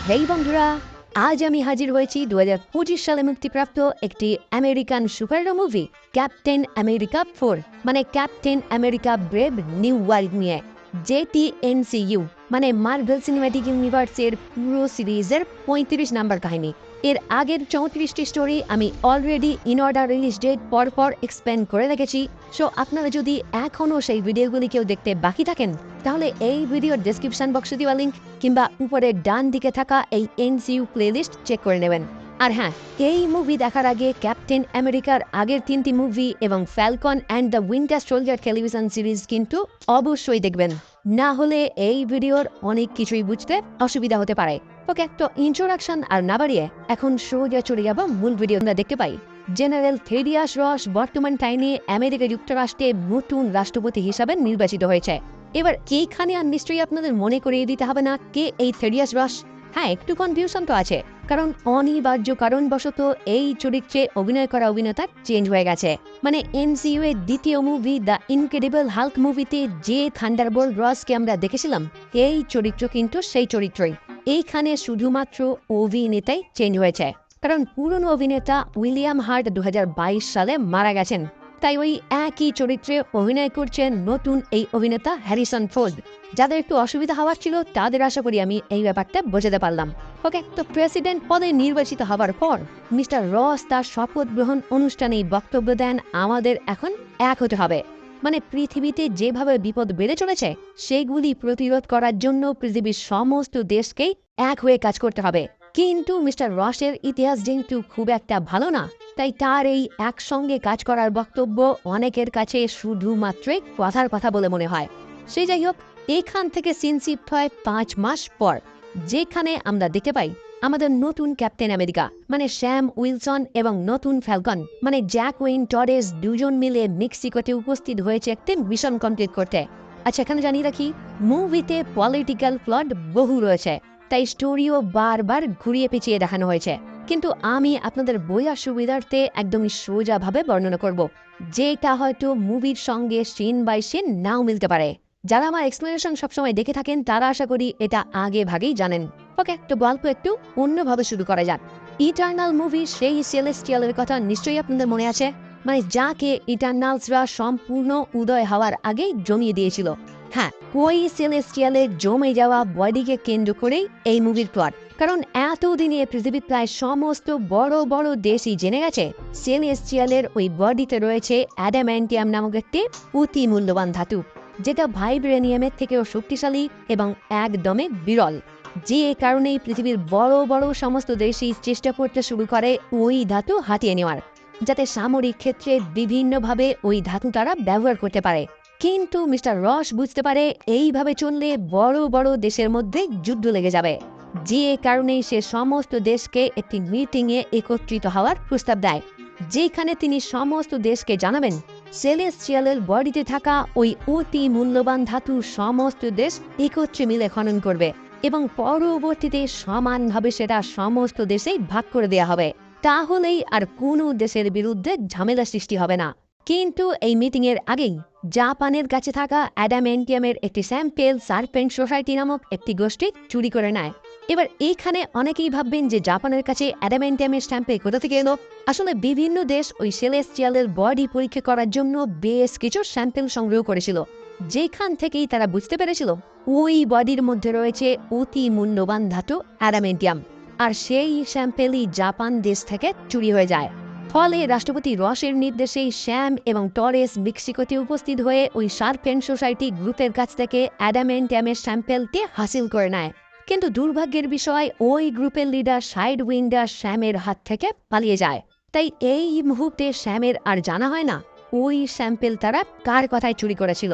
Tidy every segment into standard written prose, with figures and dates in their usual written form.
হেই বন্ধুরা, আজ আমি হাজির হয়েছি 2025 সালে মুক্তিপ্রাপ্ত একটি American superhero movie captain America 4 মানে captain America brave new world নিয়ে, যেটি এমসিইউ মানে মার্ভেল সিনেম্যাটিক ইউনিভার্সের পুরো সিরিজের 35 নাম্বার কাহিনী। এর আগের 34টি স্টোরি আমি already in order release date পর এক্সপ্লেন করে রেখেছি। সো আপনারা যদি এখনও সেই ভিডিওগুলি কেউ দেখতে বাকি থাকেন, তাহলে এই ভিডিওর ডেসক্রিপশন বক্সে দেওয়া লিঙ্ক কিংবা উপরে ডান দিকে থাকা এই এমসিইউ প্লেলিস্ট চেক করে নেবেন। আর হ্যাঁ, এই মুভি দেখার আগে ক্যাপ্টেন আমেরিকার আগের 3টি মুভি এবং Falcon and the winter soldier television series কিন্তু অবশ্যই দেখবেন, না হলে এই ভিডিওর অনেক কিছুই বুঝতে অসুবিধা হতে পারে। ওকে, তো ইন্ট্রোডাকশন আর না বাড়িয়ে এখন সোজা চলে যাব মূল ভিডিও। আমরা দেখতে পাই জেনারেল থেডিয়াস রস বর্তমান টাইমে আমেরিকা যুক্তরাষ্ট্রে নতুন রাষ্ট্রপতি হিসাবে নির্বাচিত হয়েছে। এবার এইখানে আর নিশ্চয়ই আপনাদের মনে করিয়ে দিতে হবে না কে এই থেডিয়াস রস। হ্যাঁ, একটু কনফিউশন তো আছে, কারণ অনিবার্য কারণবশত এই চরিত্রে অভিনয় করা অভিনেতা চেঞ্জ হয়ে গেছে। মানে এমসিইউ এর দ্বিতীয় মুভি দ্য ইনক্রেডিবল হাল্ক মুভিতে যে থান্ডারবোল্ট রসকে আমরা দেখেছিলাম, এই চরিত্র কিন্তু সেই চরিত্রই। এইখানে শুধুমাত্র অভিনেতাই চেঞ্জ হয়েছে, কারণ পুরনো অভিনেতা উইলিয়াম হার্ট 2022 সালে মারা গেছেন। তাই ওই একই চরিত্রে অভিনয় করছেন নতুন এই অভিনেতা হ্যারিসন ফোর্ড। যাদের একটু অসুবিধা হওয়ার ছিল তাদের আশা করি আমি এই ব্যাপারটা বোঝাতে পারলাম। ওকে, তো প্রেসিডেন্ট পদে নির্বাচিত হওয়ার পর মিস্টার রস তার শপথ গ্রহণ অনুষ্ঠানে বক্তব্য দেন, আমাদের এখন এক হতে হবে। মানে পৃথিবীতে যেভাবে বিপদ বেড়ে চলেছে সেগুলি প্রতিরোধ করার জন্য পৃথিবীর সমস্ত দেশকেই এক হয়ে কাজ করতে হবে। কিন্তু মিস্টার রসের ইতিহাস যেহেতু খুব একটা ভালো না, তাই তার এই একসঙ্গে কাজ করার বক্তব্য অনেকের কাছে শুধুমাত্রই কথার কথা বলে মনে হয়। সে যাই হোক, এখান থেকে সিন শিফট হয় 5 মাস পর, যেখানে আমরা দেখতে পাই আমাদের নতুন ক্যাপ্টেন আমেরিকা মানে স্যাম উইলসন এবং নতুন ফ্যালকন মানে জ্যাক ওয়েন টরেস দুজন মিলে মেক্সিকোতে উপস্থিত হয়েছে একটি মিশন কমপ্লিট করতে। আচ্ছা, এখানে জানিয়ে রাখি মুভিতে পলিটিক্যাল প্লট বহু রয়েছে, তাই স্টোরিও বারবার ঘুরিয়ে পেঁচিয়ে দেখানো হয়েছে। কিন্তু আমি আপনাদের বোঝার সুবিধার্থে একদমই সোজাভাবে বর্ণনা করব, যেটা হয়তো মুভির সঙ্গে সিন বাই সিন নাও মিলতে পারে। যারা আমার এক্সপ্লেনেশন সবসময় দেখে থাকেন তারা আশা করি এটা আগে ভাগেই জানেন। ওকে, তো গল্প একটু অন্যভাবে শুরু করা যাক। ইটার্নাল মুভি সেই সেলেস্টিয়ালের কথা নিশ্চয়ই আপনাদের মনে আছে, মানে যাকে ইটার্নালসরা সম্পূর্ণ উদয় হওয়ার আগেই জমিয়ে দিয়েছিল। হ্যাঁ, ওই সেলেস্টিয়ালের জমে যাওয়া বডিকে কেন্দ্র করেই এই মুভির প্লট। কারণ এতদিনে পৃথিবীর প্রায় সমস্ত বড় বড় দেশই জেনে গেছে সেলেস্টিয়ালের ওই বডিতে রয়েছে অ্যাডাম্যান্টিয়াম নামক একটি অতি মূল্যবান ধাতু, যেটা ভাইব্রেনিয়ামের থেকেও শক্তিশালী এবং একদমই বিরল। যে কারণেই পৃথিবীর বড় বড় সমস্ত দেশই চেষ্টা করতে শুরু করে ওই ধাতু হাতিয়ে নেওয়ার, যাতে সামরিক ক্ষেত্রে বিভিন্নভাবে ওই ধাতু তারা ব্যবহার করতে পারে। কিন্তু মিস্টার রস বুঝতে পারে এইভাবে চললে বড় বড় দেশের মধ্যে যুদ্ধ লেগে যাবে, যে কারণেই সে সমস্ত দেশকে একটি মিটিংয়ে একত্রিত হওয়ার প্রস্তাব দেয়, যেখানে তিনি সমস্ত দেশকে জানাবেন সেলেস্টিয়ালের বডিতে থাকা ওই অতি মূল্যবান ধাতু সমস্ত দেশ একত্রে মিলে খনন করবে এবং পরবর্তীতে সমানভাবে সেটা সমস্ত দেশেই ভাগ করে দেওয়া হবে। তাহলেই আর কোনো দেশের বিরুদ্ধে ঝামেলা সৃষ্টি হবে না। কিন্তু এই মিটিংয়ের আগেই জাপানের কাছে থাকা অ্যাডামেন্টিয়ামের একটি স্যাম্পেল সার্পেন্ট সোসাইটি নামক একটি গোষ্ঠী চুরি করে নেয়। এবার এইখানে অনেকেই ভাববেন যে জাপানের কাছে অ্যাডামেন্টিয়ামের স্ট্যাম্পে কোথা থেকে এলো। আসলে বিভিন্ন দেশ ওই সেলেস্টিয়ালের বডি পরীক্ষা করার জন্য বেশ কিছু স্যাম্পেল সংগ্রহ করেছিল, যেখান থেকেই তারা বুঝতে পেরেছিল ওই বডির মধ্যে রয়েছে অতি মূল্যবান ধাতু অ্যাডামেন্টিয়াম, আর সেই স্যাম্পেলই জাপান দেশ থেকে চুরি হয়ে যায়। ফলে রাষ্ট্রপতি রসের নির্দেশেই স্যাম এবং টরেস মেক্সিকোতে উপস্থিত হয়ে ওই সার্পেন্ট সোসাইটি গ্রুপের কাছ থেকে অ্যাডামেন্টিয়ামের স্যাম্পেলটি হাসিল করে নেয়। কিন্তু দুর্ভাগ্যের বিষয় ওই গ্রুপের লিডার সাইড উইন্ডার স্যামের হাত থেকে পালিয়ে যায়। তাই এই মুহূর্তে স্যামের আর জানা হয় না ওই স্যাম্পেল তারা কার কথায় চুরি করেছিল।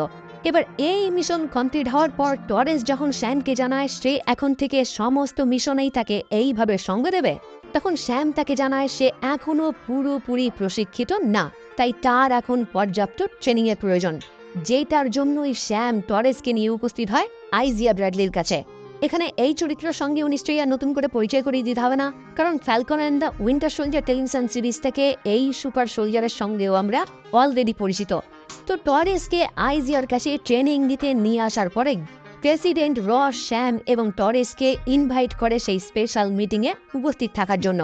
এবার এই মিশন কমপ্লিট হওয়ার পর টরেস যখন স্যামকে জানায় সে এখন থেকে সমস্ত মিশনেই তাকে এইভাবে সঙ্গ দেবে, তখন স্যাম তাকে জানায় সে এখনো পুরোপুরি প্রশিক্ষিত না, তাই তার এখন পর্যাপ্ত ট্রেনিং এর প্রয়োজন, যেটার জন্যই স্যাম টরেসকে নিয়ে উপস্থিত হয় আইজিয়া ব্র্যাডলির কাছে। এখানে এই চরিত্রের সঙ্গেও নিশ্চয়ই আর নতুন করে পরিচয় করিয়ে দিতে হবে না, কারণ Falcon and the winter soldier television series থেকে এই সুপার সোলজারের সঙ্গেও আমরা অলরেডি পরিচিত। তো টরেসকে আইজিয়ার কাছে ট্রেনিং দিতে নিয়ে আসার পরে প্রেসিডেন্ট রস, শ্যাম এবং টরেসকে ইনভাইট করে সেই স্পেশাল মিটিংয়ে উপস্থিত থাকার জন্য,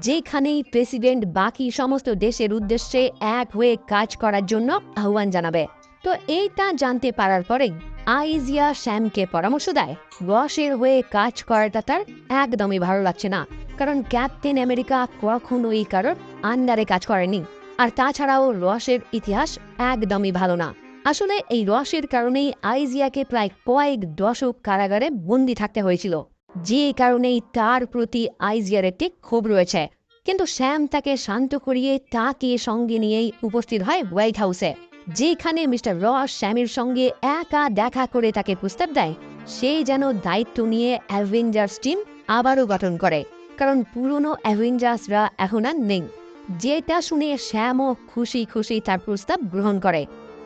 যেখানেই প্রেসিডেন্ট বাকি সমস্ত দেশের উদ্দেশ্যে এক হয়ে কাজ করার জন্য আহ্বান জানাবে। তো এইটা জানতে পারার পরেই আইজিয়া শ্যামকে পরামর্শ দেয় রসের হয়ে কাজ করাটা তার একদমই ভালো লাগছে না, কারণ ক্যাপ্টেন আমেরিকা কখনোই কারোর আন্ডারে কাজ করেনি। আর তাছাড়াও রসের ইতিহাস একদমই ভালো না। আসলে এই রসের কারণেই আইজিয়াকে প্রায় কয়েক দশক কারাগারে বন্দী থাকতে হয়েছিল, যে কারণেই তার প্রতি আইজিয়ার একটি ক্ষোভ রয়েছে। কিন্তু শ্যাম তাকে শান্ত করিয়ে তাকে সঙ্গে নিয়েই উপস্থিত হয় হোয়াইট হাউসে, যেখানে মিস্টার রস শ্যামের সঙ্গে একা দেখা করে তাকে প্রস্তাব দেয় সে যেন দায়িত্ব নিয়ে অ্যাভেঞ্জার্স টিম আবারও গঠন করে, কারণ পুরনো অ্যাভেঞ্জার্সরা এখন আর নেই। যেটা শুনে শ্যামও খুশি খুশি তার প্রস্তাব গ্রহণ করে।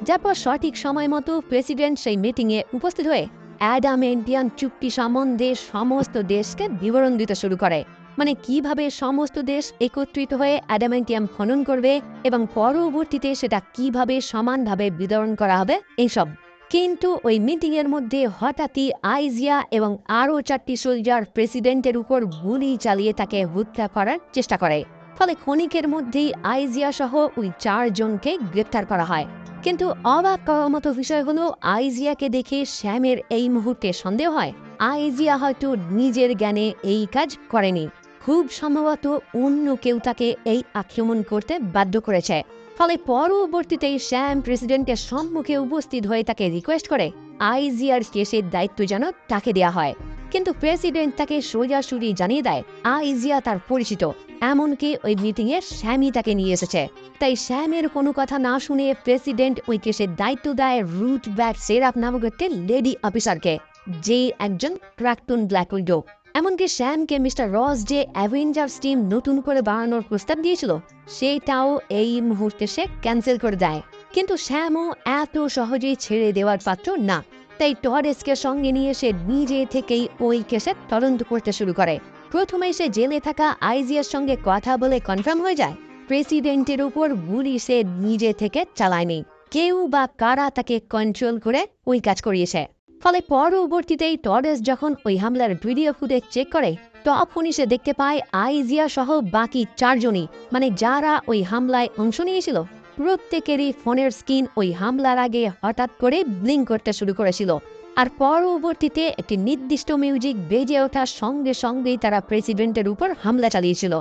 যারপর সঠিক সময় মতো প্রেসিডেন্ট সেই মিটিংয়ে উপস্থিত হয়ে অ্যাডামেন্টিয়াম চুক্তি সম্বন্ধে সমস্ত দেশকে বিবরণ দিতে শুরু করে, মানে কিভাবে সমস্ত দেশ একত্রিত হয়ে অ্যাডামেন্টিয়াম খনন করবে এবং পরবর্তীতে সেটা কিভাবে সমানভাবে বিতরণ করা হবে এইসব। কিন্তু ওই মিটিংয়ের মধ্যে হঠাৎই আইজিয়া এবং আরও 4টি সোলজার প্রেসিডেন্টের উপর গুলি চালিয়ে তাকে হত্যা করার চেষ্টা করে। ফলে ক্ষণিকের মধ্যেই আইজিয়া সহ ওই 4 জনকে গ্রেপ্তার করা হয়। কিন্তু অবাক করার মতো বিষয় হলো, আইজিয়াকে দেখে শ্যামের এই মুহূর্তে সন্দেহ হয় আইজিয়া হয়তো নিজের জ্ঞানে এই কাজ করেনি, খুব সম্ভবত অন্য কেউ তাকে এই আক্রমণ করতে বাধ্য করেছে। ফলে পরবর্তীতে শ্যাম প্রেসিডেন্টের সম্মুখে উপস্থিত হয়ে তাকে রিকোয়েস্ট করে আইজিয়ার কেসের দায়িত্ব যেন তাকে দেয়া হয়। কিন্তু প্রেসিডেন্ট তাকে সোজাসুজি জানিয়ে দেয় আইজিয়া তার পরিচিত, এমনকি ওই মিটিংয়ে শ্যামই তাকে নিয়ে এসেছে। তাই শ্যামের কোনো কথা না শুনে প্রেসিডেন্ট ওই কেসের দায়িত্ব দেয় রুট ব্যাট সেরাপ নামক একটি লেডি অফিসারকে, যে একজন প্রাক্তন ব্ল্যাক উইডো। এমনকি শ্যামকে মিস্টার রস যে অ্যাভেঞ্জার্স টিম নতুন করে বানানোর প্রস্তাব দিয়েছিল সেটাও এই মুহূর্তে সে ক্যান্সেল করে দেয়। কিন্তু শ্যামও এত সহজেই ছেড়ে দেওয়ার পাত্র না, তাই টরেসকে সঙ্গে নিয়ে সে নিজে থেকেই ওই কেসের তদন্ত করতে শুরু করে। প্রথমে সে জেলে থাকা আইজিয়ার সঙ্গে কথা বলে কনফার্ম হয়ে যায় প্রেসিডেন্টের উপর গুলি সে নিজে থেকে চালায়নি, কেউ বা কারা তাকে কন্ট্রোল করে ওই কাজ করিয়েছে। ফলে পরবর্তীতেই টরেস যখন ওই হামলার ভিডিও ফুটেজ চেক করে তখনই সে দেখতে পায় আইজিয়া সহ বাকি 4 জনই, মানে যারা ওই হামলায় অংশ নিয়েছিল, প্রত্যেকেরই ফোনের স্ক্রিন ওই হামলার আগে হঠাৎ করে ব্লিঙ্ক করতে শুরু করেছিল। আর পরবর্তীতে একটি নির্দিষ্ট মিউজিক বেজে ওঠার সঙ্গে সঙ্গেই তারা প্রেসিডেন্টের উপর হামলা চালিয়েছিল।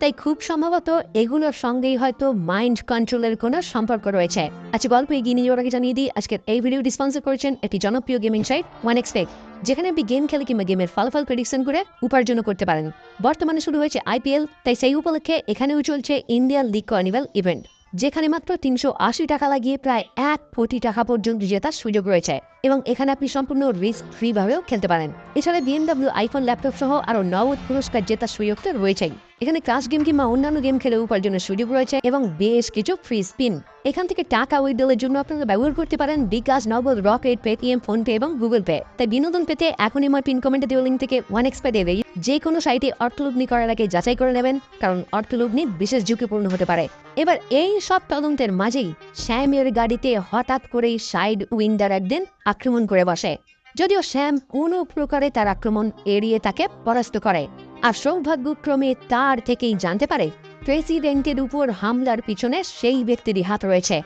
তাই খুব সম্ভবত এগুলোর সঙ্গেই হয়তো মাইন্ড কন্ট্রোলের কোনো সম্পর্ক রয়েছে। আচ্ছা, গল্প এগিয়ে নিয়ে ওরা জানিয়ে দিই, আজকের এই ভিডিওটি স্পন্সর করেছেন একটি জনপ্রিয় গেমিং সাইট OneXBet, যেখানে আপনি গেম খেলে কিংবা গেমের ফলাফল প্রেডিকশন করে উপার্জন করতে পারেন। বর্তমানে শুরু হয়েছে IPL, তাই সেই উপলক্ষে এখানেও চলছে ইন্ডিয়ান লিগ কার্নিভাল ইভেন্ট, যেখানে মাত্র 380 টাকা লাগিয়ে প্রায় 1 কোটি টাকা পর্যন্ত জেতার সুযোগ রয়েছে এবং এখানে আপনি সম্পূর্ণ রিস্ক ফ্রি ভাবেও খেলতে পারেন। এছাড়া BMW আইফোন ল্যাপটপ সহ আরও নগদ পুরস্কার জেতার সুযোগ তো রয়েছেই। এখানে ক্লাস গেম কিংবা অন্যান্য গেম খেলে উপার্জনের সুযোগ রয়েছে এবং বেশ কিছু ফ্রি স্পিন। এখান থেকে টাকা উইথড্রলের জন্য আপনারা ব্যবহার করতে পারেন বিকাশ, নগদ, রকেট, পেটিএম, ফোনপে এবং গুগল পে। তাই বিনোদন পেতে এখনই আমার পিন কমেন্টে দেওয়া লিঙ্ক থেকে OneXBet এর যে কোনো সাইটে অর্থলগ্নি করার আগে যাচাই করে নেবেন, কারণ অর্থলগ্নি বিশেষ ঝুঁকিপূর্ণ হতে পারে। এবার এই সব তদন্তের মাঝেই শ্যামের গাড়িতে হঠাৎ করেই সাইড উইন্ডার একদিন আক্রমণ করে বসে, যদিও শ্যাম কোনো প্রকারে তার আক্রমণ এড়িয়ে তাকে পরাস্ত করে। আর সৌভাগ্যক্রমে তার থেকেই জানতে পারে প্রেসিডেন্টের উপর হামলার পিছনে সেই ব্যক্তিরই হাত রয়েছে,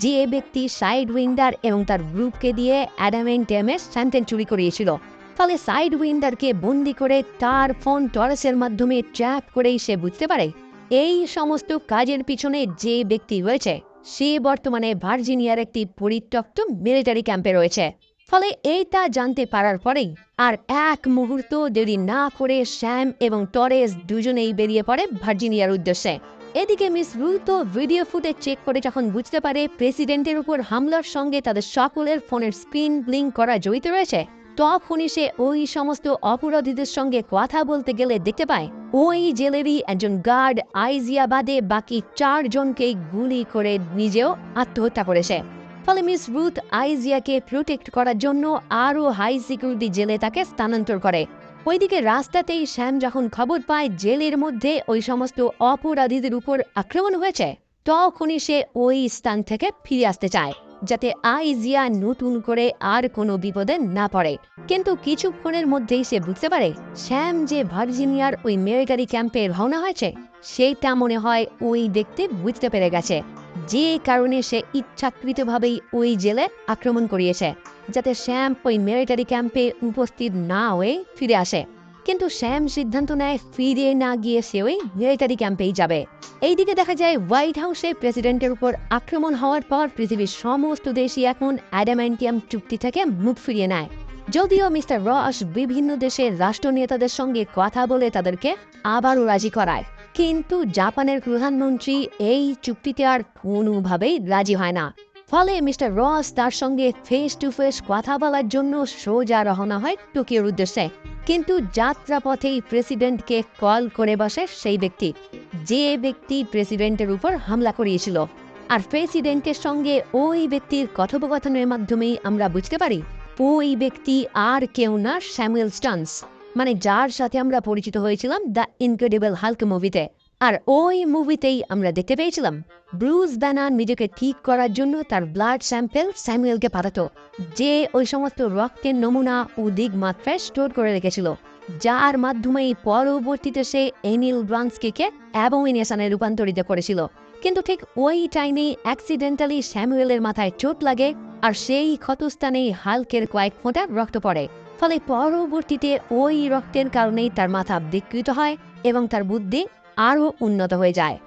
যে ব্যক্তি সাইড উইন্ডার এবং তার গ্রুপকে দিয়ে অ্যাডামেন্টিয়ামের স্যান্টেন চুরি করিয়েছিল। ফলে সাইড উইন্ডারকে বন্দি করে তার ফোন টরেসের মাধ্যমে ট্র্যাপ করেই সে বুঝতে পারে এই সমস্ত কাজের পিছনে যে ব্যক্তি রয়েছে সে বর্তমানে ভার্জিনিয়ার একটি পরিত্যক্ত মিলিটারি ক্যাম্পে রয়েছে। ফলে এইটা জানতে পারার পরেই আর এক মুহূর্ত দেরি না করে শ্যাম এবং টরেস দুজনেই বেরিয়ে পড়ে ভার্জিনিয়ার উদ্দেশ্যে। এদিকে miss Ruth video footage check করে যখন বুঝতে পারে প্রেসিডেন্টের উপর হামলার সঙ্গে তাদের সকলের ফোনের স্ক্রিন ব্লিঙ্ক করা জড়িত রয়েছে, তখনই সে ওই সমস্ত অপরাধীদের সঙ্গে কথা বলতে গেলে দেখতে পায় ওই জেলেরই একজন গার্ড আইজিয়া বাদে বাকি 4 জনকেই গুলি করে নিজেও আত্মহত্যা করেছে। ফলে মিস রুথ আইজিয়াকে প্রোটেক্ট করার জন্য আরও হাই সিকিউরিটি জেলে তাকে স্থানান্তর করে। ওইদিকে রাস্তাতেই শ্যাম যখন খবর পায় জেলের মধ্যে ওই সমস্ত অপরাধীদের উপর আক্রমণ হয়েছে, তখনই সে ওই স্থান থেকে ফিরে আসতে চায়। যাতে আইজিয়া নতুন করে আর কোনো বিপদে না পড়ে। কিন্তু কিছুক্ষণের মধ্যেই সে বুঝতে পারে স্যাম যে ভার্জিনিয়ার ওই মিলিটারি ক্যাম্পে রওনা হয়েছে সেটা মনে হয় ওই ব্যক্তি বুঝতে পেরে গেছে, যে কারণে সে ইচ্ছাকৃতভাবেই ওই জেলে আক্রমণ করিয়েছে যাতে স্যাম ওই মিলিটারি ক্যাম্পে উপস্থিত না হয়ে ফিরে আসে। কিন্তু স্যাম সিদ্ধান্ত নেয় ফিরে না গিয়ে সে ওই মিলিটারি ক্যাম্পেই যাবে। এইদিকে দেখা যায় হোয়াইট হাউসে প্রেসিডেন্টের উপর আক্রমণ হওয়ার পর পৃথিবীর সমস্ত দেশই এখন অ্যাডামেন্টিয়াম চুক্তি থেকে মুখ ফিরিয়ে নেয়। যদিও মিস্টার রস বিভিন্ন দেশের রাষ্ট্রনেতাদের সঙ্গে কথা বলে তাদেরকে আবারও রাজি করায়, কিন্তু জাপানের প্রধানমন্ত্রী এই চুক্তিতে আর কোনোভাবেই রাজি হয় না। ফলে মিস্টার রস তার সঙ্গে ফেস টু ফেস কথা বলার জন্য সোজা রওনা হয় টোকিওর উদ্দেশ্যে। কিন্তু যাত্রাপথেই প্রেসিডেন্টকে কল করে বসে সেই ব্যক্তি, যে ব্যক্তি প্রেসিডেন্টের উপর হামলা করিয়েছিল। আর প্রেসিডেন্টের সঙ্গে ওই ব্যক্তির কথোপকথনের মাধ্যমেই আমরা বুঝতে পারি ওই ব্যক্তি আর কেউ না স্যামুয়েল স্টান্স, মানে যার সাথে আমরা পরিচিত হয়েছিলাম দ্য ইনক্রেডিবল হাল্ক মুভিতে। আর ওই মুভিতেই আমরা দেখতে পেয়েছিলাম ব্রুস ব্যানার নিজেকে ঠিক করার জন্য তার ব্লাড স্যাম্পেল স্যামুয়েলকে পাঠাতো, যে ওই সমস্ত রক্তের নমুনা অধিক মাত্রায় স্টোর করে রেখেছিল, যার মাধ্যমেই পরবর্তীতে সে এনিল ব্রান্সকিকে অ্যাবোমিনেশনে রূপান্তরিত করেছিল। কিন্তু ঠিক ওই টাইমেই অ্যাক্সিডেন্টালি স্যামুয়েলের মাথায় চোট লাগে, আর সেই ক্ষতস্থানেই হাল্কের কয়েক ফোঁটা রক্ত পড়ে। ফলে পরবর্তীতে ওই রক্তের কারণেই তার মাথা বিকৃত হয় এবং তার বুদ্ধি আরও উন্নত হয়ে যায়।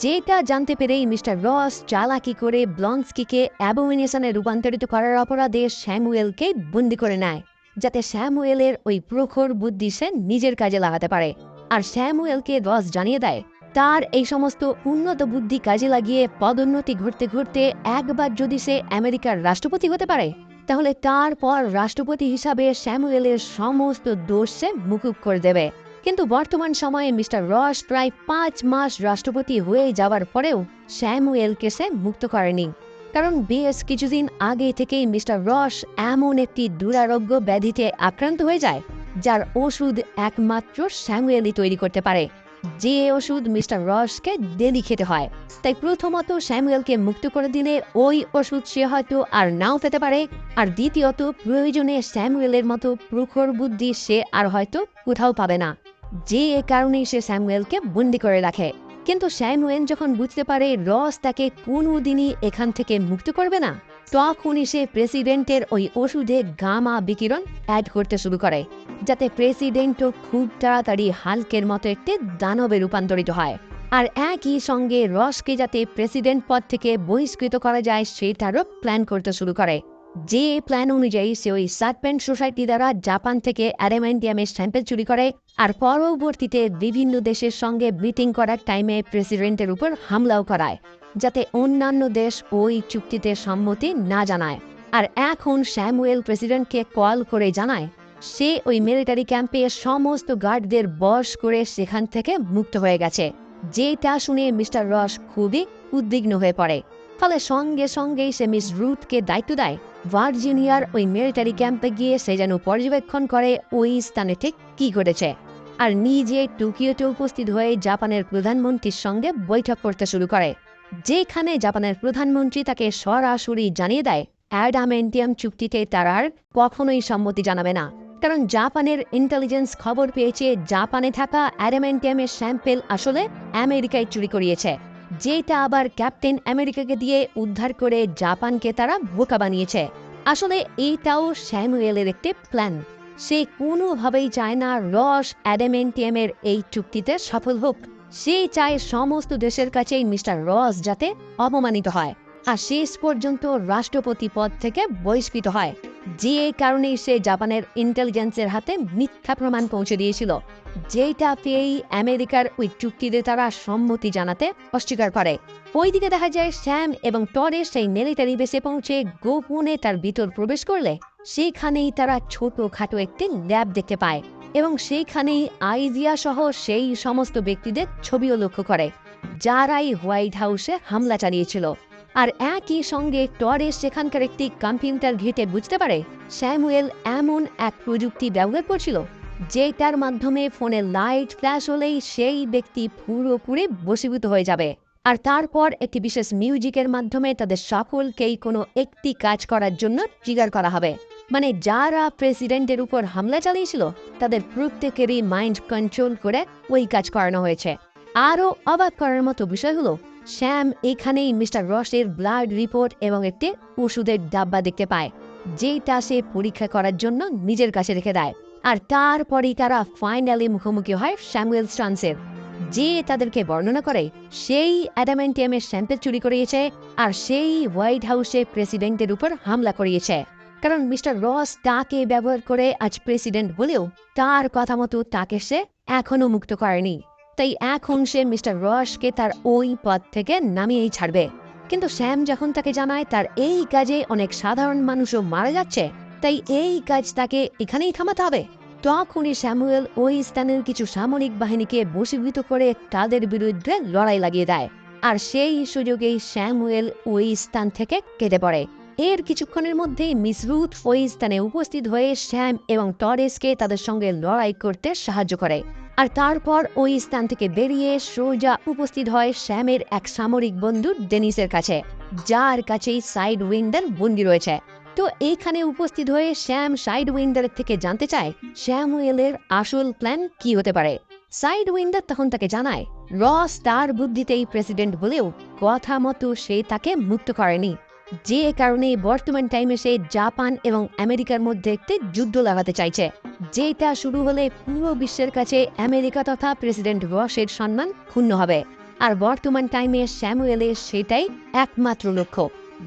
যেটা জানতে পেরেই মিস্টার রস চালাকি করে ব্লন্সকিকে অ্যাবোমিনেশনে রূপান্তরিত করার অপরাধে স্যামুয়েলকে বন্দি করে নেয়, যাতে স্যামুয়েলের ওই প্রখর বুদ্ধি সে নিজের কাজে লাগাতে পারে। আর স্যামুয়েলকে রস জানিয়ে দেয় তার এই সমস্ত উন্নত বুদ্ধি কাজে লাগিয়ে পদোন্নতি ঘটতে ঘটতে একবার যদি সে আমেরিকার রাষ্ট্রপতি হতে পারে, তাহলে তারপর রাষ্ট্রপতি হিসাবে স্যামুয়েলের সমস্ত দোষ সে মুকুব করে দেবে। কিন্তু বর্তমান সময়ে মিস্টার রস প্রায় 5 মাস রাষ্ট্রপতি হয়ে যাওয়ার পরেও স্যামুয়েলকে সে মুক্ত করেনি, কারণ বেশ কিছুদিন আগে থেকেই মিস্টার রস এমন একটি দুরারোগ্য ব্যাধিতে আক্রান্ত হয়ে যায় যার ওষুধ একমাত্র স্যামুয়েলই তৈরি করতে পারে, যে ওষুধ মিস্টার রসকে ডেলি খেতে হয়। তাই প্রথমত স্যামুয়েলকে মুক্ত করে দিলে ওই ওষুধ সে হয়তো আর নাও পেতে পারে, আর দ্বিতীয়ত প্রয়োজনে স্যামুয়েলের মতো প্রখর বুদ্ধি সে আর হয়তো কোথাও পাবে না, যে কারণেই সে স্যামুয়েলকে বন্দি করে রাখে। কিন্তু স্যামুয়েল যখন বুঝতে পারে রস তাকে কোনোদিনই এখান থেকে মুক্ত করবে না, তখনই সে প্রেসিডেন্টের ওই ওষুধে গামা বিকিরণ অ্যাড করতে শুরু করে, যাতে প্রেসিডেন্টও খুব তাড়াতাড়ি হাল্কের মতো একটি দানবে রূপান্তরিত হয়। আর একই সঙ্গে রসকে যাতে প্রেসিডেন্ট পদ থেকে বহিষ্কৃত করা যায় সেটারও প্ল্যান করতে শুরু করে, যে প্ল্যান অনুযায়ী সে ওই সার্পেন্ট সোসাইটি দ্বারা জাপান থেকে অ্যাডামেন্টিয়ামের স্যাম্পেল চুরি করে, আর পরবর্তীতে বিভিন্ন দেশের সঙ্গে মিটিং করার টাইমে প্রেসিডেন্টের উপর হামলাও করায়, যাতে অন্যান্য দেশ ওই চুক্তিতে সম্মতি না জানায়। আর এখন স্যামুয়েল প্রেসিডেন্টকে কল করে জানায় সে ওই মিলিটারি ক্যাম্পে সমস্ত গার্ডদের বশ করে সেখান থেকে মুক্ত হয়ে গেছে, যেটা শুনে মিস্টার রস খুবই উদ্বিগ্ন হয়ে পড়ে। ফলে সঙ্গে সঙ্গেই সে মিস রুথকে দায়িত্ব দেয় ভার্জিনিয়ার ওই মিলিটারি ক্যাম্পে গিয়ে সে যেন পর্যবেক্ষণ করে ওই স্থানে ঠিক কী ঘটেছে, আর নিজে টোকিওতে উপস্থিত হয়ে জাপানের প্রধানমন্ত্রীর সঙ্গে বৈঠক করতে শুরু করে, যেখানে জাপানের প্রধানমন্ত্রী তাকে সরাসরি জানিয়ে দেয় অ্যাডামেন্টিয়াম চুক্তিতে তারা আর কখনোই সম্মতি জানাবে না, কারণ জাপানের ইন্টেলিজেন্স খবর পেয়েছে জাপানে থাকা অ্যাডামেন্টিয়ামের স্যাম্পেল আসলে আমেরিকায় চুরি করিয়েছে, যেটা আবার ক্যাপ্টেন আমেরিকাকে দিয়ে উদ্ধার করে জাপানকে তারা বোকা বানিয়েছে। আসলে এইটাও স্যামুয়েলের একটি প্ল্যান। সে কোনোভাবেই চায় না রস অ্যাডামেন্টিয়ামের এই চুক্তিতে সফল হোক, সে চায় সমস্ত দেশের কাছেই মিস্টার রস যাতে অপমানিত হয় আর শেষ পর্যন্ত রাষ্ট্রপতি পদ থেকে বহিষ্কৃত হয়, যে কারণেই সে জাপানের ইন্টেলিজেন্সের হাতে মিথ্যা প্রমাণ পৌঁছে দিয়েছিল, যেটা পেয়েই আমেরিকার ওই চুক্তিতে তারা সম্মতি জানাতে অস্বীকার করে। ওইদিকে দেখা যায় স্যাম এবং টরে সেই মিলিটারি বেসে পৌঁছে গোপনে তার ভিতর প্রবেশ করলে সেখানেই তারা ছোটখাটো একটি ল্যাব দেখতে পায় এবং সেইখানেই আইজিয়া সহ সেই সমস্ত ব্যক্তিদের ছবিও লক্ষ্য করে যারাই হোয়াইট হাউসে হামলা চালিয়েছিল। আর একই সঙ্গে টরে সেখানকার একটি কম্পিউটার ঘেঁটে বুঝতে পারে স্যামুয়েল এমন এক প্রযুক্তি ব্যবহার করছিল যেটার মাধ্যমে ফোনের লাইট ফ্ল্যাশ হলেই সেই ব্যক্তি পুরোপুরি বশীভূত হয়ে যাবে। আর তারপর একটি বিশেষ মিউজিকের মাধ্যমে তাদের সকলকেই কোনো একটি কাজ করার জন্য ট্রিগার করা হবে। মানে যারা প্রেসিডেন্টের উপর হামলা চালিয়েছিল তাদের প্রত্যেকেরই মাইন্ড কন্ট্রোল করে ওই কাজ করানো হয়েছে। আরও অবাক করার মতো বিষয় হলো, শ্যাম এখানেই মিস্টার রসের ব্লাড রিপোর্ট এবং একটি ওষুধের ডাব্বা দেখতে পায়, যেটা সে পরীক্ষা করার জন্য নিজের কাছে রেখে দেয়। আর তারপরেই তারা ফাইনালি মুখোমুখি হয় স্যামুয়েল স্টান্সের, যে তাদেরকে বর্ণনা করে সেই অ্যাডামেন্টিয়ামের স্যাম্পেল চুরি করিয়েছে আর সেই হোয়াইট হাউসে প্রেসিডেন্টের উপর হামলা করিয়েছে। কারণ মিস্টার রস তাকে ব্যবহার করে আজ প্রেসিডেন্ট হলেও তার কথা মতো তাকে সে এখনো মুক্ত করেনি। তাই এখন সে মিস্টার রসকে তার ওই পদ থেকে নামিয়েই ছাড়বে। কিন্তু স্যাম যখন তাকে জানায় তার এই কাজে অনেক সাধারণ মানুষও মারা যাচ্ছে, তাই এই কাজ তাকে এখানেই থামাতে হবে, তখনই স্যামুয়েল ওই স্থানের কিছু সামরিক বাহিনীকে বশীভূত করে তাদের বিরুদ্ধে লড়াই লাগিয়ে দেয়। আর সেই সুযোগেই স্যামুয়েল ওই স্থান থেকে কেটে পড়ে। এর কিছুক্ষণের মধ্যেই মিস রুথ ওই স্থানে উপস্থিত হয়ে স্যাম এবং টরেসকে তাদের সঙ্গে লড়াই করতে সাহায্য করে। আর তারপর ওই স্থান থেকে বেরিয়ে সোজা উপস্থিত হয় স্যামের এক সামরিক বন্ধু ডেনিসের কাছে, যার কাছেই সাইড উইন্ডার বন্দী রয়েছে। তো এইখানে উপস্থিত হয়ে স্যাম সাইড উইন্ডারের থেকে জানতে চায় স্যামুয়েলের আসল প্ল্যান কি হতে পারে। সাইড উইন্ডার তখন তাকে জানায় রস তার বুদ্ধিতেই প্রেসিডেন্ট হলেও কথা মতো সে তাকে মুক্ত করেনি, যে কারণে বর্তমান টাইমে সে জাপান এবং আমেরিকার মধ্যে একটি যুদ্ধ লাগাতে চাইছে, যেটা শুরু হলে পুরো বিশ্বের কাছে আমেরিকা তথা প্রেসিডেন্ট রসের সম্মান ক্ষুণ্ণ হবে। আর বর্তমান টাইমে স্যামুয়েলের সেটাই একমাত্র লক্ষ্য,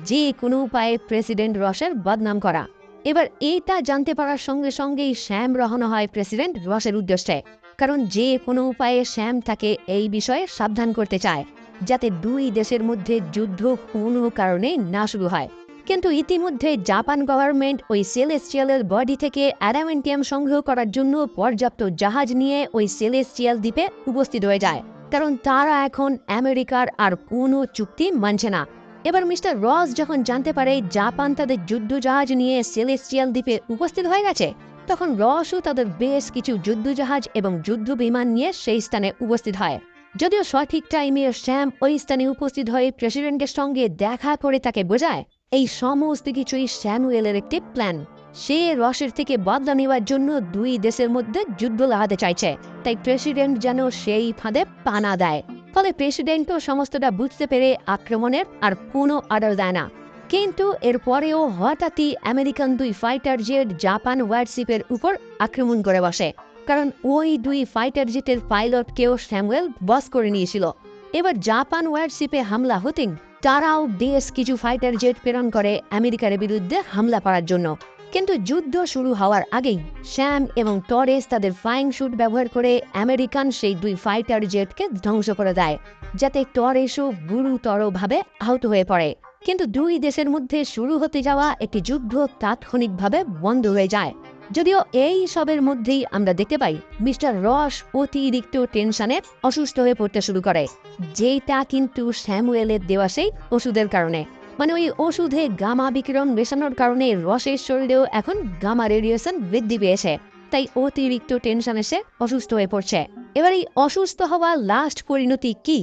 যে কোনো উপায়ে প্রেসিডেন্ট রসের বদনাম করা। এবার এটা জানতে পারার সঙ্গে সঙ্গেই স্যাম রওনা হয় প্রেসিডেন্ট রসের উদ্দেশ্যে, কারণ যে কোনো উপায়ে স্যাম তাকে এই বিষয়ে সাবধান করতে চায়, যাতে দুই দেশের মধ্যে যুদ্ধ কোনো কারণে না শুরু হয়। কিন্তু ইতিমধ্যে জাপান গভর্নমেন্ট ওই সেলেস্টিয়ালের বডি থেকে অ্যাডামেন্টিয়াম সংগ্রহ করার জন্য পর্যাপ্ত জাহাজ নিয়ে ওই সেলেস্টিয়াল দ্বীপে উপস্থিত হয়ে যায়, কারণ তারা এখন আমেরিকার আর কোনো চুক্তি মানছে না। এবার মিস্টার রস যখন জানতে পারে জাপান তাদের যুদ্ধ জাহাজ নিয়ে সেলেস্টিয়াল দ্বীপে উপস্থিত হয়ে গেছে, তখন রসও তাদের বেশ কিছু যুদ্ধ জাহাজ এবং যুদ্ধ বিমান নিয়ে সেই স্থানে উপস্থিত হয়। যদিও সঠিক টাইমে স্যাম ওই স্থানে উপস্থিত হয়ে প্রেসিডেন্টের সঙ্গে দেখা করে তাকে বোঝায় এই সমস্ত কিছুই স্যামুয়েলের একটি প্ল্যান। সে রসের থেকে বদলা নেওয়ার জন্য দুই দেশের মধ্যে যুদ্ধ লাগাতে চাইছে, তাই প্রেসিডেন্ট যেন সেই ফাঁদে পা না দেয়। ফলে প্রেসিডেন্টও সমস্তটা বুঝতে পেরে আক্রমণের আর কোনো অর্ডার দেয় না। কিন্তু এরপরেও হঠাৎই আমেরিকান দুই ফাইটার জেট জাপান ওয়ারশিপের উপর আক্রমণ করে বসে, কারণ ওই দুই ফাইটার জেটের পাইলটকেও স্যামুয়েল বস করে নিয়েছিল। এবার জাপান ওয়ারশিপে হামলা হতেই তারাও বেশ কিছু ফাইটার জেট প্রেরণ করে আমেরিকার বিরুদ্ধে হামলা করার জন্য। কিন্তু যুদ্ধ শুরু হওয়ার আগেই স্যাম এবং টরেস তাদের ফ্লাইং শুট ব্যবহার করে আমেরিকান সেই দুই ফাইটার জেটকে ধ্বংস করে দেয়, যাতে টরেসও গুরুতরভাবে আহত হয়ে পড়ে। কিন্তু দুই দেশের মধ্যে শুরু হতে যাওয়া একটি যুদ্ধ তাৎক্ষণিকভাবে বন্ধ হয়ে যায়। যদিও এই সবের মধ্যেই আমরা দেখতে পাই মিস্টার রস অতিরিক্ত টেনশনে অসুস্থ হয়ে পড়তে শুরু করে, যেটা কিন্তু স্যামুয়েলের দেওয়া সেই ওষুধের কারণে। মানে ওই ওষুধে গামা বিকিরণ মেশানোর কারণে রসের শরীরেও এখন গামা রেডিয়েশন বৃদ্ধি পেয়েছে, তাই অতিরিক্ত টেনশন এসে অসুস্থ হয়ে পড়ছে। এবার এই অসুস্থ হওয়া লাস্ট পরিণতি কি,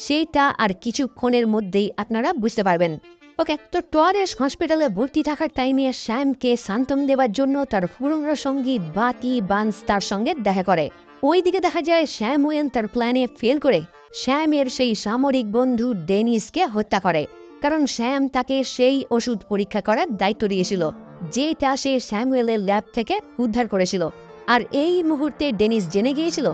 সেটা আর কিছুক্ষণের মধ্যেই আপনারা বুঝতে পারবেন। ওকে, তো টরেস হসপিটালে ভর্তি থাকার টাইমে স্যামকে সান্ত্বনা দেওয়ার জন্য তার পুরনো সঙ্গী বাকি বান্স তার সঙ্গে দেখা করে। ওইদিকে দেখা যায় স্যামুয়েল তার প্ল্যানে ফেল করে স্যামের সেই সামরিক বন্ধু ডেনিসকে হত্যা করে, কারণ স্যাম তাকে সেই ওষুধ পরীক্ষা করার দায়িত্ব দিয়েছিল, যেটা সে স্যামুয়েলের ল্যাব থেকে উদ্ধার করেছিল। আর এই মুহূর্তে ডেনিস জেনে গিয়েছিল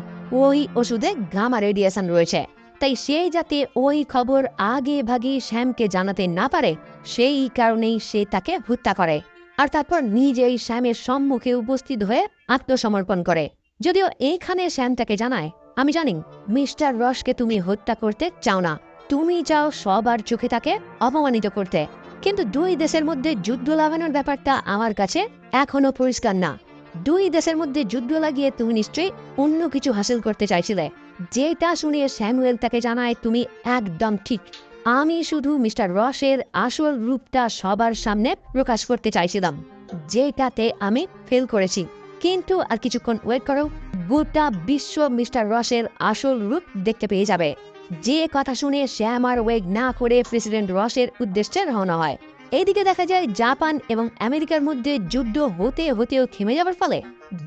ওই ওষুধে গামা রেডিয়েশন রয়েছে, তাই সে যাতে ওই খবর আগে ভাগে স্যামকে জানাতে না পারে, সেই কারণেই সে তাকে হত্যা করে। আর তারপর নিজেই স্যামের সম্মুখে উপস্থিত হয়ে আত্মসমর্পণ করে। যদিও এইখানে স্যাম তাকে জানায়, আমি জানি মিস্টার রসকে তুমি হত্যা করতে চাও না, তুমি চাও সবার চোখে তাকে অপমানিত করতে, কিন্তু দুই দেশের মধ্যে যুদ্ধ লাগানোর ব্যাপারটা আমার কাছে এখনো পরিষ্কার না। দুই দেশের মধ্যে যুদ্ধ লাগিয়ে তুমি নিশ্চয়ই অন্য কিছু হাসিল করতে চাইছিলে। যেটা শুনে স্যামুয়েল তাকে জানায়, তুমি একদম ঠিক, আমি শুধু মিস্টার রসের আসল রূপটা সবার সামনে প্রকাশ করতে চাইছিলাম, যেটাতে আমি ফেল করেছি। কিন্তু আর কিছুক্ষণ ওয়েট করো, গোটা বিশ্ব মিস্টার রসের আসল রূপ দেখতে পেয়ে যাবে। যে কথা শুনে শ্যাম আর ওয়েগ না করে প্রেসিডেন্ট রসের উদ্দেশ্যে রওনা হয়। এইদিকে দেখা যায় জাপান এবং আমেরিকার মধ্যে যুদ্ধ হতে হতেও থেমে যাওয়ার ফলে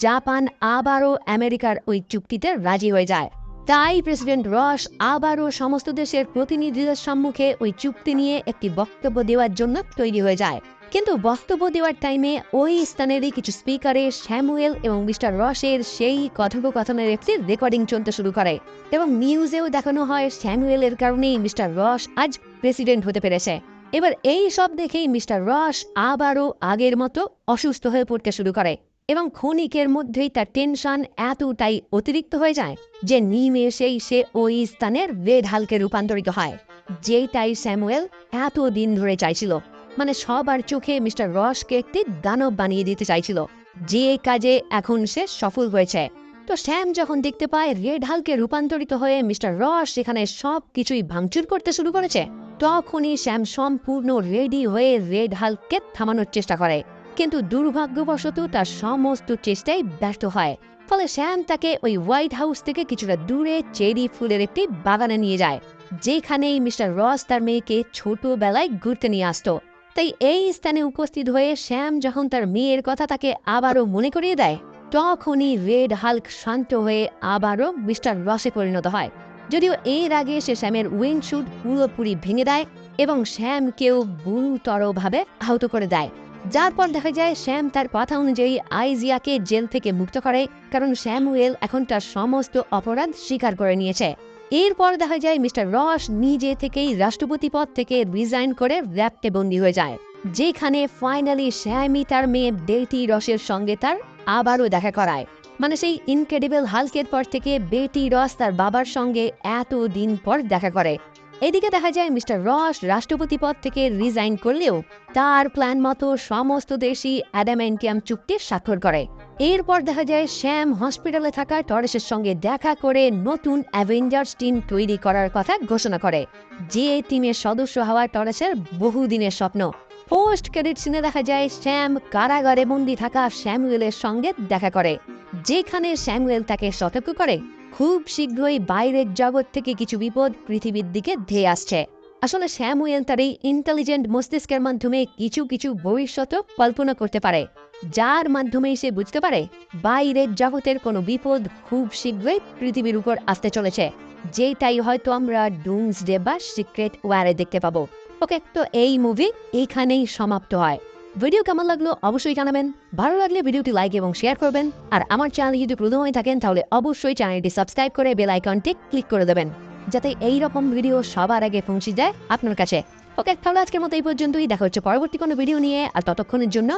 জাপান আবারও আমেরিকার ওই চুক্তিতে রাজি হয়ে যায়। তাই প্রেসিডেন্ট রস আবারও সমস্ত দেশের প্রতিনিধিদের সম্মুখে ওই চুক্তি নিয়ে একটি বক্তব্য দেওয়ার জন্য তৈরি হয়ে যায়। কিন্তু বক্তব্য দেওয়ার টাইমে ওই স্থানেরই কিছু স্পিকারে স্যামুয়েল এবং মিস্টার রসের সেই কথোপকথনের একটি রেকর্ডিং চলতে শুরু করে এবং নিউজেও দেখানো হয় স্যামুয়েলের কারণেই মিস্টার রস আজ প্রেসিডেন্ট হতে পেরেছে। এবার এই সব দেখেই মিস্টার রস আবারও আগের মতো অসুস্থ হয়ে পড়তে শুরু করে এবং ক্ষণিকের মধ্যেই তার টেনশন এতটাই অতিরিক্ত হয়ে যায় যে নিমেষেই সে ওই স্থানের রেড হাল্কে রূপান্তরিত হয়, যেটাই স্যামুয়েল এতদিন ধরে চাইছিল। মানে সবার চোখে মিস্টার রসকে একটি দানব বানিয়ে দিতে চাইছিল, যে কাজে এখন সে সফল হয়েছে। তো স্যাম যখন দেখতে পায় রেড হাল্কে রূপান্তরিত হয়ে মিস্টার রস সেখানে সব কিছুই ভাঙচুর করতে শুরু করেছে, তখনই স্যাম সম্পূর্ণ রেডি হয়ে রেড হাল্ককে থামানোর চেষ্টা করে। কিন্তু দুর্ভাগ্যবশত তার সমস্ত চেষ্টাই ব্যর্থ হয়। ফলে স্যাম তাকে ওই হোয়াইট হাউস থেকে কিছুটা দূরে চেরি ফুলের একটি বাগানে নিয়ে যায়, যেখানেই মিস্টার রস তার মেয়েকে ছোটবেলায় ঘুরতে নিয়ে আসতো। তাই এই স্থানে উপস্থিত হয়ে শ্যাম যখন তার মেয়ের কথা তাকে আবারও মনে করিয়ে দেয়, তখনই রেড হাল্ক শান্ত হয়ে আবারও মিস্টার রসে পরিণত হয়। যদিও এর আগে সে শ্যামের উইন্ডশুট পুরোপুরি ভেঙে দেয় এবং শ্যামকেও গুরুতরভাবে আহত করে দেয়, যার পর দেখা যায় শ্যাম তার কথা অনুযায়ী আইজিয়াকে জেল থেকে মুক্ত করে, কারণ স্যামুয়েল এখন তার সমস্ত অপরাধ স্বীকার করে নিয়েছে। এরপর দেখা যায় মিস্টার রস নিজে থেকেই রাষ্ট্রপতি পদ থেকে রিজাইন করে র্যাপটে বন্দী হয়ে যায়, যেখানে ফাইনালি স্যামই তার মেয়ে বেটি রসের সঙ্গে তার আবারও দেখা করায়। মানে সেই ইনক্রেডিবল হাল্কের পর থেকে বেটি রস তার বাবার সঙ্গে এতদিন পর দেখা করে। এদিকে দেখা যায় মিস্টার রস রাষ্ট্রপতি পদ থেকে রিজাইন করলেও তার প্ল্যান মতো সমস্ত দেশই অ্যাডামেন্টিয়াম চুক্তি স্বাক্ষর করে। এরপর দেখা যায় শ্যাম হসপিটালে থাকা টরেসের সঙ্গে দেখা করে নতুন অ্যাভেঞ্জার্স টিম তৈরি করার কথা ঘোষণা করে, যে টিমের সদস্য হওয়া টরেসের বহুদিনের স্বপ্ন। পোস্ট ক্রেডিট সিনে দেখা যায় শ্যাম কারাগারে বন্দী থাকা স্যামুয়েলের সঙ্গে দেখা করে, যেখানে স্যামুয়েল তাকে সতর্ক করে খুব শীঘ্রই বাইরের জগৎ থেকে কিছু বিপদ পৃথিবীর দিকে ধেয়ে আসছে। আসলে স্যামুয়েল তার এই ইন্টেলিজেন্ট মস্তিষ্কের মাধ্যমে কিছু কিছু ভবিষ্যৎ কল্পনা করতে পারে, যার মাধ্যমে সে বুঝতে পারে বাইরের জগতের কোনো বিপদ খুব শীঘ্রই পৃথিবীর উপর আসতে চলেছে, যেটাই হয়তো আমরা ডুমসডে বা সিক্রেট ওয়ারে দেখতে পাবো। ওকে, তো এই মুভি এইখানেই সমাপ্ত হয়। ভিডিও কেমন লাগলো অবশ্যই জানাবেন। ভালো লাগলে ভিডিওটি লাইক এবং শেয়ার করবেন। আর আমার চ্যানেল যদি প্রথম হয়ে থাকেন তাহলে অবশ্যই চ্যানেলটি সাবস্ক্রাইব করে বেল আইকনটি ক্লিক করে দেবেন, যাতে এই রকম ভিডিও সবার আগে পৌঁছে যায় আপনার কাছে। ওকে, তাহলে আজকের মতো এই পর্যন্তই। দেখা হচ্ছে পরবর্তী কোনো ভিডিও নিয়ে, আর ততক্ষণের জন্য